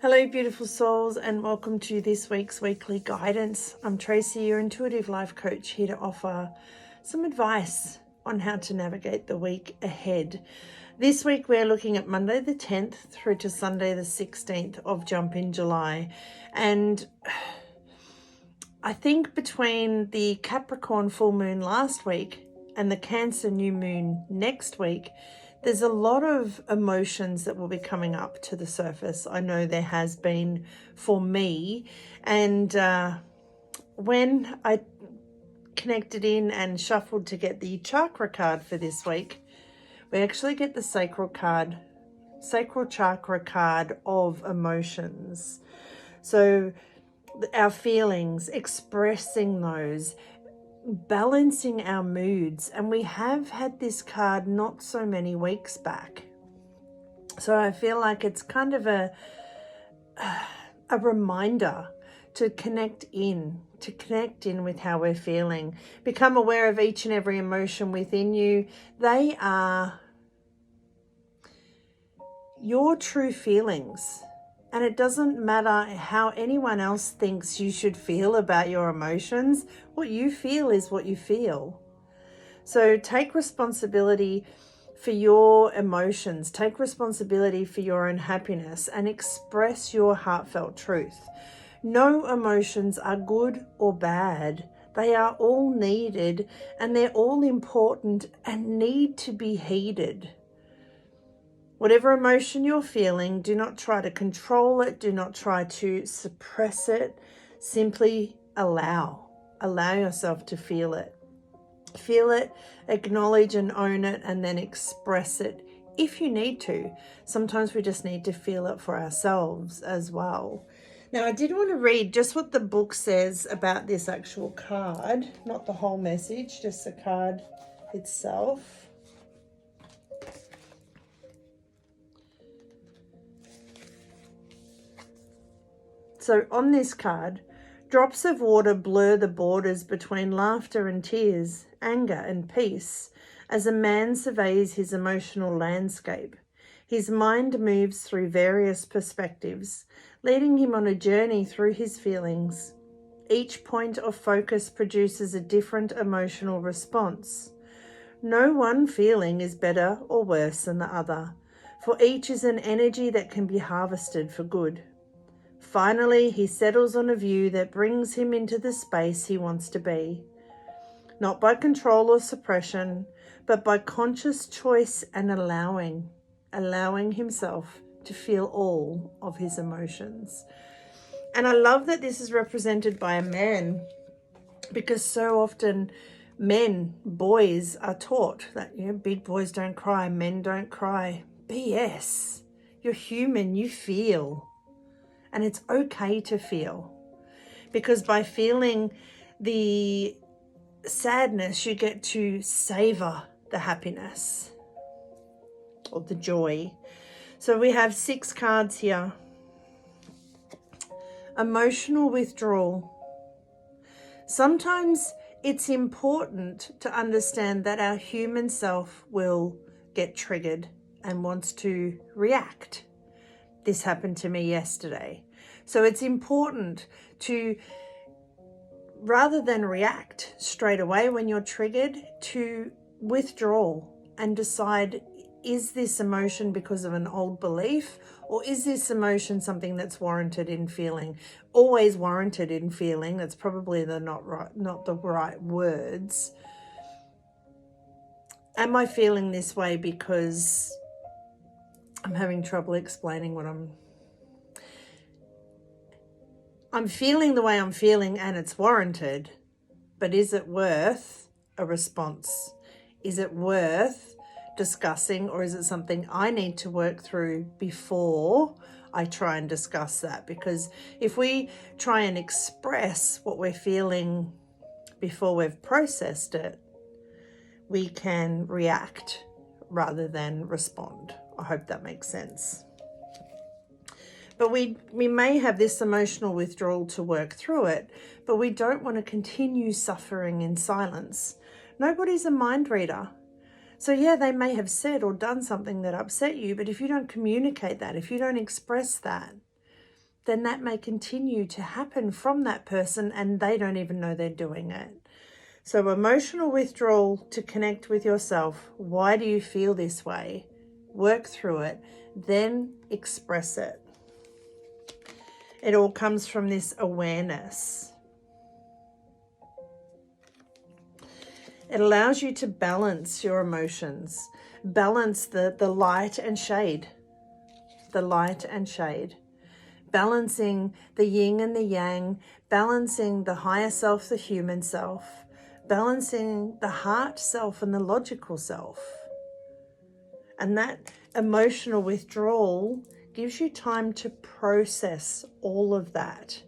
Hello, beautiful souls, and welcome to this week's weekly guidance. I'm Tracy, your intuitive life coach, here to offer some advice on how to navigate the week ahead. This week, we're looking at Monday the 10th through to Sunday the 16th of Jump in July. And I think between the Capricorn full moon last week and the Cancer new moon next week, there's a lot of emotions that will be coming up to the surface. I know there has been for me. And when I connected in and shuffled to get the chakra card for this week, we actually get the sacral chakra card of emotions. So our feelings, expressing those, balancing our moods. And we have had this card not so many weeks back, so I feel like it's kind of a reminder to connect in with how we're feeling. Become aware of each and every emotion within you. They are your true feelings. And it doesn't matter how anyone else thinks you should feel about your emotions. What you feel is what you feel. So take responsibility for your emotions. Take responsibility for your own happiness and express your heartfelt truth. No emotions are good or bad. They are all needed and they're all important and need to be heeded. Whatever emotion you're feeling, do not try to control it. Do not try to suppress it. Simply allow. Allow yourself to feel it. Feel it, acknowledge and own it, and then express it if you need to. Sometimes we just need to feel it for ourselves as well. Now, I did want to read just what the book says about this actual card. Not the whole message, just the card itself. So on this card, drops of water blur the borders between laughter and tears, anger and peace, as a man surveys his emotional landscape. His mind moves through various perspectives, leading him on a journey through his feelings. Each point of focus produces a different emotional response. No one feeling is better or worse than the other, for each is an energy that can be harvested for good. Finally, he settles on a view that brings him into the space he wants to be, not by control or suppression, but by conscious choice and allowing himself to feel all of his emotions. And I love that this is represented by a man, because so often boys are taught that, big boys don't cry, men don't cry. BS. You're human, you feel. And it's okay to feel, because by feeling the sadness, you get to savor the happiness or the joy. So we have 6 cards here. Emotional withdrawal. Sometimes it's important to understand that our human self will get triggered and wants to react. This happened to me yesterday. So it's important to, rather than react straight away when you're triggered, to withdraw and decide, is this emotion because of an old belief, or is this emotion something that's warranted in feeling? Always warranted in feeling. That's probably not the right words. Am I feeling this way because I'm having trouble explaining what I'm feeling the way I'm feeling and it's warranted, but is it worth a response? Is it worth discussing, or is it something I need to work through before I try and discuss that? Because if we try and express what we're feeling before we've processed it, we can react rather than respond. I hope that makes sense. But we may have this emotional withdrawal to work through it, but we don't want to continue suffering in silence. Nobody's a mind reader. So yeah, they may have said or done something that upset you, but if you don't communicate that, if you don't express that, then that may continue to happen from that person and they don't even know they're doing it. So emotional withdrawal to connect with yourself. Why do you feel this way? Work through it, then express it. It all comes from this awareness. It allows you to balance your emotions, balance the light and shade, the light and shade, balancing the yin and the yang, balancing the higher self, the human self, balancing the heart self and the logical self. And that emotional withdrawal gives you time to process all of that.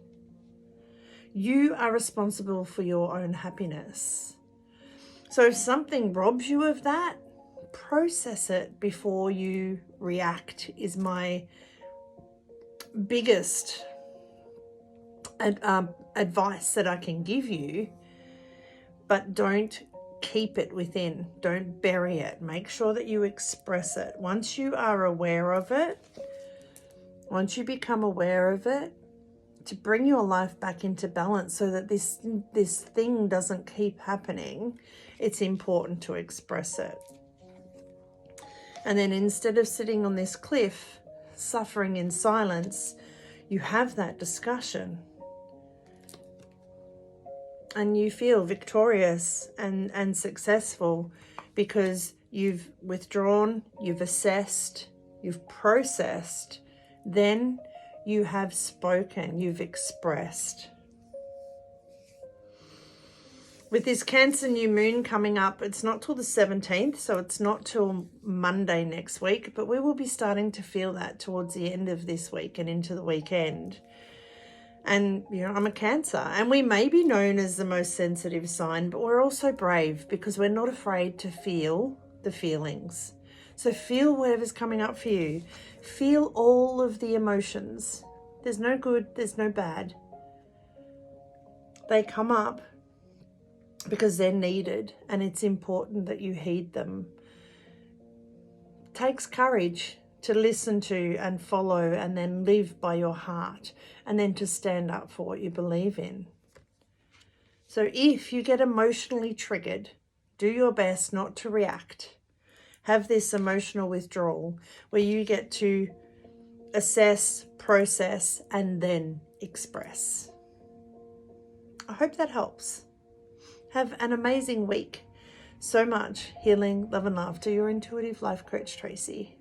You are responsible for your own happiness. So if something robs you of that, process it before you react is my biggest advice that I can give you. But don't keep it within. Don't bury it. Make sure that you express it. Once you are aware of it, once you become aware of it, to bring your life back into balance so that this thing doesn't keep happening, it's important to express it. And then instead of sitting on this cliff, suffering in silence, you have that discussion. And you feel victorious and successful because you've withdrawn, you've assessed, you've processed, then you have spoken, you've expressed. With this Cancer new moon coming up, it's not till the 17th, so it's not till Monday next week, but we will be starting to feel that towards the end of this week and into the weekend. And, you know, I'm a Cancer, and we may be known as the most sensitive sign, but we're also brave because we're not afraid to feel the feelings. So feel whatever's coming up for you. Feel all of the emotions. There's no good, there's no bad. They come up because they're needed, and it's important that you heed them. It takes courage to listen to and follow and then live by your heart, and then to stand up for what you believe in. So if you get emotionally triggered, do your best not to react. Have this emotional withdrawal where you get to assess, process, and then express. I hope that helps. Have an amazing week. So much healing, love and laughter. Your intuitive life coach, Tracy.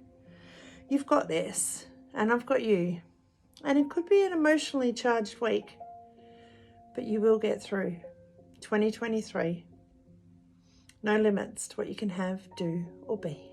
You've got this, and I've got you. And it could be an emotionally charged week, but you will get through. 2023. No limits to what you can have, do, or be.